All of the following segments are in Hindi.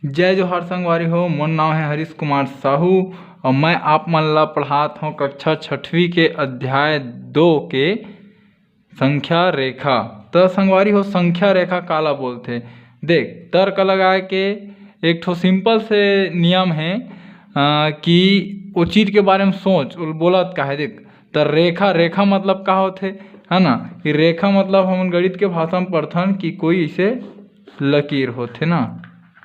जय जोहार संगवारी हो। मोर नाम है हरीश कुमार साहू और मैं आप मन ला पढ़ात हूँ कक्षा 6वीं के अध्याय 2 के संख्या रेखा। तो संगवारी हो, संख्या रेखा काला बोलते। देख, तर्क लगाए के एक ठो सिंपल से नियम है कि वो चीज़ के बारे में सोच बोलत का है। देख, तो रेखा रेखा मतलब का होते है ना, कि रेखा मतलब हम गणित के भाषा में पढ़थन कि कोई इसे लकीर होते ना,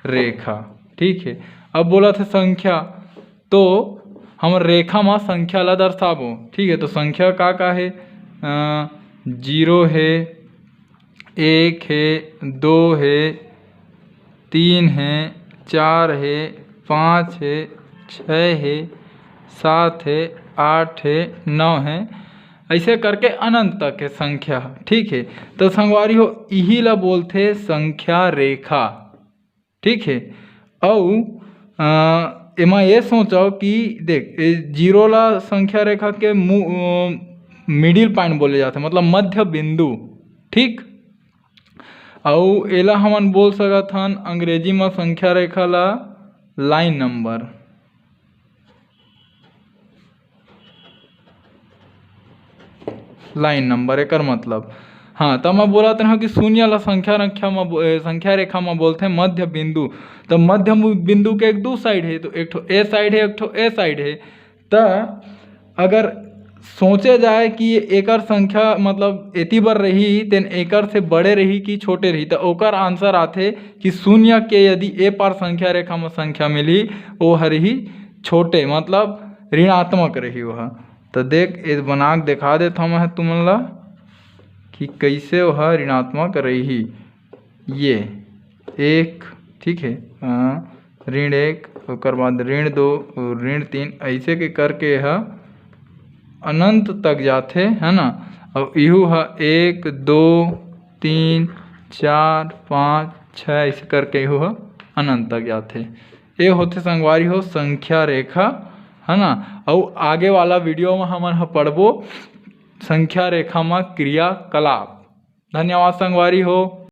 रेखा। ठीक है। अब बोला था संख्या, तो हम रेखा में संख्या ला दर्शाबो। ठीक है। तो संख्या का है 0 है, 1 है, 2 है, 3 है, 4 है, 5 है, 6 है, 7 है, 8 है, 9 है, ऐसे करके अनंत तक है संख्या। ठीक है। तो संगवारी हो, यही ला बोलते संख्या रेखा। ठीक है। और एमा ये सोचो कि देख, जीरो ला संख्या रेखा के मिडिल पॉइंट बोले जाते, मतलब मध्य बिंदु। ठीक। और एला हमन बोल सकत हन अंग्रेजी में संख्या रेखा ला लाइन नंबर। लाइन नंबर एकर मतलब। हाँ, तो मैं बोला था कि शून्य ला संख्या रेखा में बोलते हैं मध्य बिंदु। तो मध्य बिंदु के एक दो साइड है, तो एक ठो ए साइड है, एक ठो ए साइड है। तो अगर सोचे जाए कि एकर संख्या मतलब एती बर रही तेन एकर से बड़े रही कि छोटे रही, तो ओकर आंसर आथे कि शून्य के यदि ए पार संख्या रेखा में संख्या मिली वो हर ही छोटे मतलब ऋणात्मक रही वह। तो देख, ये बना के दिखा देता मैं तुमन ला कि कैसे वह ऋणात्मक रही। ये 1, ठीक है, ऋण 1, उसके बाद ऋण 2, ऋण 3, ऐसे के करके यह अनंत तक जाते है ना। और यू है 1, 2, 3, 4, 5, 6 ऐसे करके यू है अनंत तक जाते। ये होते संगवारी हो संख्या रेखा, है ना। और आगे वाला वीडियो में हमन पढ़बो संख्या रेखा में क्रियाकलाप। धन्यवाद संगवारी हो।